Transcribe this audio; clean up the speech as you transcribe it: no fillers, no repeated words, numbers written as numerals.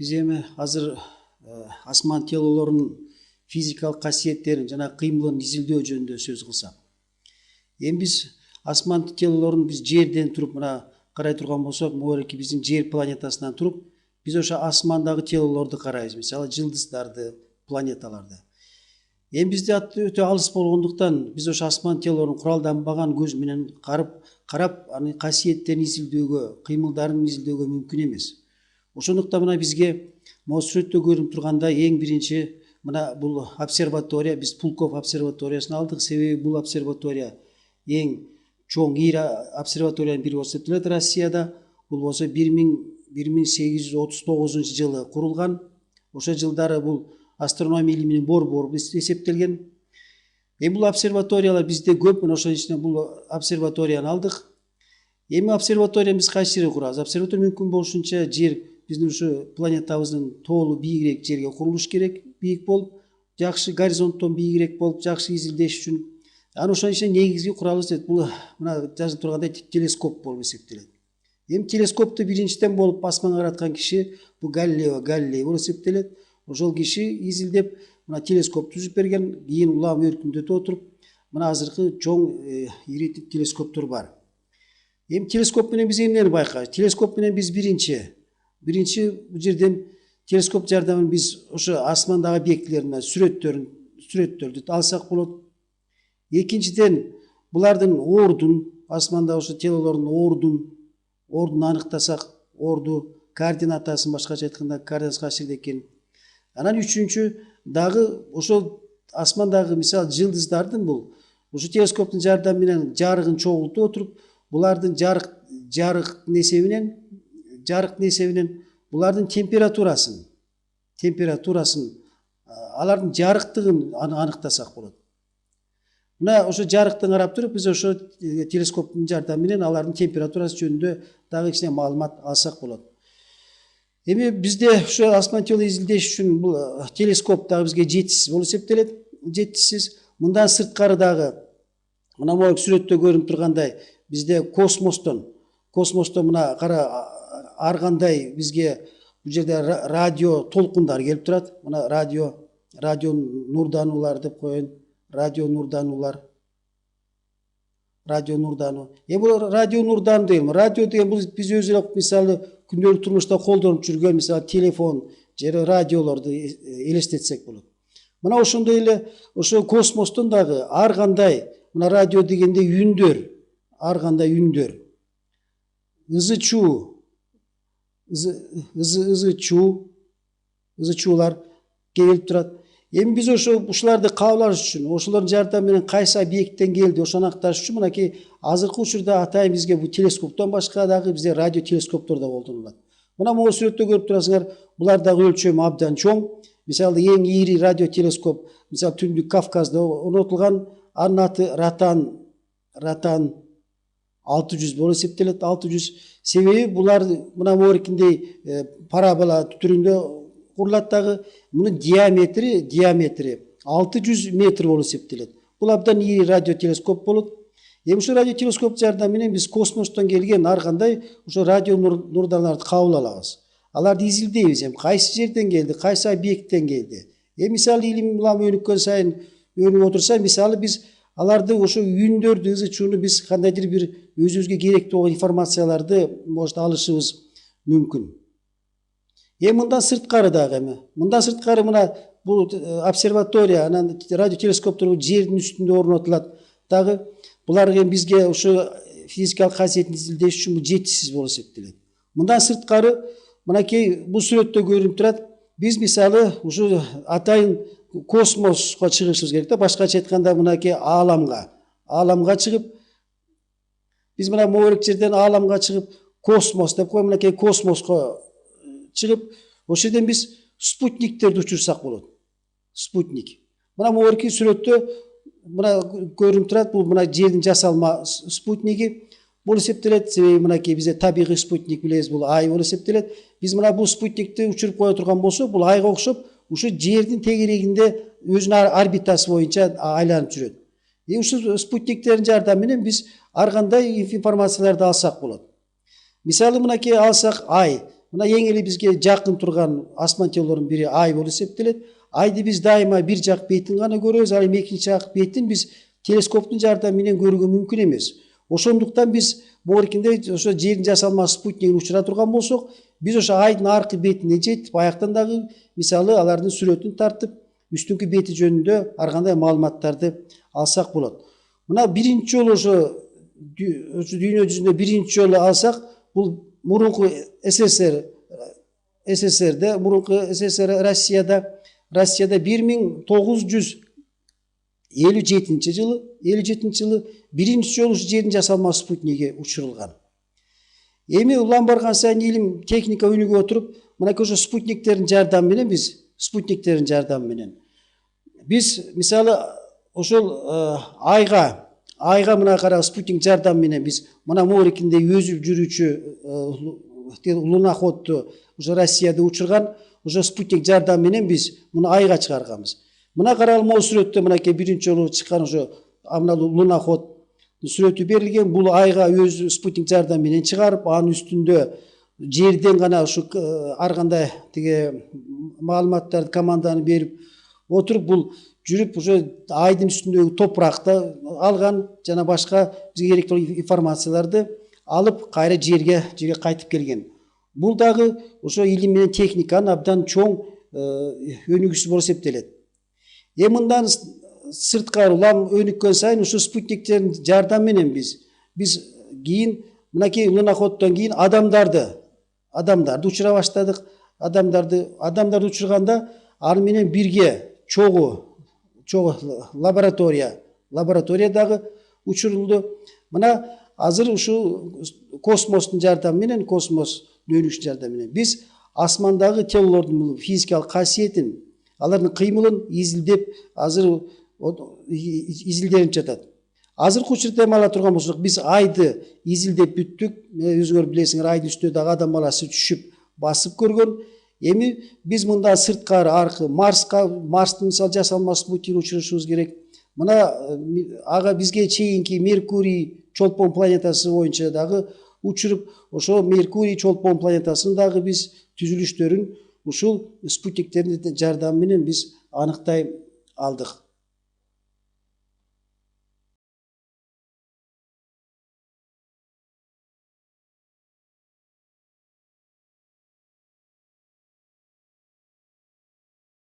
Biz эми азыр асман телолорунун физикалык касиеттерин жана кыймылын изилдөө жөнүндө сөз кылсак. Эми биз асман телолорун биз жерден туруп мына карай турган болсок, могуреки биздин жер планетасынан туруп, биз ошо асмандагы телолорду карайбыз, мисалы жылдыздарды, планеталарды. Эми бизде өтө алыс болгондуктан биз ошо асман телолорун куралданбаган көз менен карап, анын касиеттерин изилдөөгө, кыймылдарын изилдөөгө мүмкүн эмес. Ошондуктан мына бизге могу сүрөттө көрүнүп тургандай эң биринчи мына бул обсерватория, биз Пулков обсерваториясын алдык. Себеби бул обсерватория эң чоң ийри обсерваториянын бири болуп эсептелет Россияда. Бул болсо 1839 жылы курулган. Ошо жылдары бул астрономия илиминин борбору болуп эсептелген. Эми бул обсерваториялар бизде көп. Мына ошонун ичинен бул обсерваторияны алдык. Эми обсерваторияны биз кайсы жерге курабыз? Обсерватория мүмкүн болушунча жер биздин ушу планетабыздын тоолу бийигирээк жерге курулуш керек, бийик болуп, жакшы горизонттон бийигирээк болуп, жакшы изилдеш үчүн. Анан ошонун ичинен негизги куралыбыз бул мына жазылып тургандай телескоп болуп эсептелет. Эми телескопту биринчиден болуп асманга караткан киши бул Галилео Галилей болуп эсептелет. Ошол киши изилдеп, мына телескоп түзүп берген, кийин улам өркүндөтүп отуруп, мына азыркы чоң ири телескоптор бар. Эми телескоп менен биз эмнени байкайбыз? Телескоп менен биз биринчи бул жерден телескоп жардамы биз ошо асмандагы объектилердин сүрөттөрдү алсак болот. Экинчиден булардын асмандагы ошо телолордун ордун аныктасак, орду координатасын, башкача айтканда координатасы кайсы жерде экенин. Анан үчүнчү дагы ошол асмандагы мисалы жылдыздардын бул ошо телескоптун жардамы менен жарыгын чогултуп отуруп, булардын жарык несебинен булардын температурасын, алардын жарыктыгын аныктасак болот. Мына ошо жарыктын карап туруп, биз ошо телескоптун жардамы менен алардын температурасы жөнүндө дагы кичине маалымат алсак болот. Эми бизде ошо асман тело изилдеш үчүн бул телескоп дагы бизге жетишсиз болуп эсептелет. Жетишсиз. Мындан сырткары дагы мына могу сүрөттө көрүнүп тургандай бизде космостон мына кара ар кандай бизге бул жерде радио толкундар келип турат. Мына радио нурдануулар деп коеюн. Радио нурдануу. Эми бул радио нурдануу деген, радио деген бул биз өзү мисалы күндөлүк турмушта колдонуп жүргөн мисалы телефон же радиолорду элестетсек болот. Мына ошондой эле ошо космостон дагы ар кандай мына радио дегенде ар кандай үндөр, ызычуулар келип турат. Эми биз ушуларды кабыл алыш үчүн, ошолордун жардамы менен кайсы объекттен келди, ошону аныкташ үчүн мынакей азыркы учурда атайын бизге бул телескоптон башка дагы бизде радио телескоптор да колдонулат. Мына могу сүрөттө көрүп турасыңар, булар дагы өлчөмү абдан чоң. Мисалы эң ийри радио телескоп, мисалы Түндүк Кавказда орнотулган, анын аты Ротан 600 болуп эсептелет. 600 себеби булар мына могурекиндей парабола түрүндө курулат дагы. Мунун диаметри 600 метр болуп эсептелет. Бул абдан ийри радио телескоп болот. Эми ушул радио телескоп жардамы менен биз космостон келген ар кандай ошо радио нурданууларды кабыл алабыз. Аларды изилдейбиз. Эми кайсы жерден келди, кайсы объекттен келди. Мисалы илим улам өнүккөн сайын өнүп отурса, мисалы биз аларды ошо үндөрдү, ызычууну биз кандайдыр бир өзүбүзгө керектүү болгон информацияларды может алышыбыз мүмкүн. Мындан сырткары мына бул обсерватория, анан радио телескоптор жердин үстүндө орнотулат. Дагы булар бизге ошо физикалык касиетин изилдеш үчүн бул жетишсиз болуп эсептелет. Мындан сырткары мынакей бул сүрөттө көрүнүп турат. Биз мисалы ушу атайын космоско чыгышыбыз керек да, башкача айтканда мынакей ааламга чыгып, биз мына могурек жерден ааламга чыгып, космос деп коем, мынакей космоско чыгып, ошол жерден биз спутниктерди учурсак болот. Мына могурки сүрөттө мына көрүнүп турат, бул мына жердин жасалма спутниги болуп эсептелет. Себеби мынакей бизде табигый спутник билебиз, бул ай болуп эсептелет. Биз мына бул спутникти учуруп кое турган болсок, бул айга окшоп ушу жердин тегерегинде өзүнүн орбитасы боюнча айланып жүрөт. Ушул спутниктердин жардамы менен биз ар кандай информацияларды алсак болот. Мисалы мынакей алсак ай. Мына эң эле бизге жакын турган асман телолорунун бири ай болуп эсептелет. Айды биз дайыма бир жак бетин гана көрөбүз, ал эми экинчи жак бетин биз телескоптун жардамы менен көрүүгө мүмкүн эмес. Ошондуктан биз могеркинде ошо жердин жасалма спутнигин учура турган болсок, биз ошо айдын аркы бетине жетип, аяктан дагы мисалы алардын сүрөтүн тартып, үстүнкү бети жөнүндө ар кандай маалыматтарды алсак болот. Мына биринчи жолу ошо дүйнө жүзүндө биринчи жолу алсак, бул мурунку СССРде, мурунку СССР Россияда 1957 жылы биринчи жолу жердин жасалма спутниги учурулган. Эми улам барган сайын илим техника өнүгүп отуруп, мынакей ошо спутниктердин жардамы менен биз мисалы ошол айга мына кара спутник жардамы менен биз мына могеркинде өзүп жүрүүчү луноходду уже Россияда учурган ошо спутник жардамы менен биз муну айга чыгарганбыз. Мына карагыла могу сүрөттө мынакей биринчи жолу чыккан ошо мына луноход сүрөтү берилген. Бул айга өз спутник жардамы менен чыгарып, анын үстүндө жерден гана ушу ар кандай тиги маалыматтарды команданы берип отуруп, бул жүрүп ошо айдын үстүндөгү топуракты алган жана башка бизге керектүү информацияларды алып кайра жерге кайтып келген. Бул дагы ошо илим менен техниканын абдан чоң өнүгүүсү болуп эсептелет. Эми мындан сырткары улам өнүккөн сайын ушу спутниктердин жардамы менен биз кийин мынакей луноходдон кийин адамдарды учура баштадык. Адамдарды учурганда аны менен бирге чогуу лаборатория дагы учурулду. Мына азыр ушул космостун жардамы менен, космос өнүгүшүнүн жардамы менен биз асмандагы телолордун физикалык касиетин, алардын кыймылын изилдеп, азыр изилденип жатат. Азыркы учурда эми ала турган болсок, биз айды изилдеп бүттүк. Өзүңөр билесиңер, айдын үстүнө дагы адам баласы түшүп басып көргөн. Эми биз мында сырткары аркы Марстын мисалы жасалма спутнигин учурушубуз керек. Мына ага бизге чейинки Меркурий чолпон планетасы боюнча дагы учуруп, ошо Меркурий чолпон планетасынын дагы биз түзүлүштөрүн ушул спутниктердин жардамы менен биз аныктай алдык.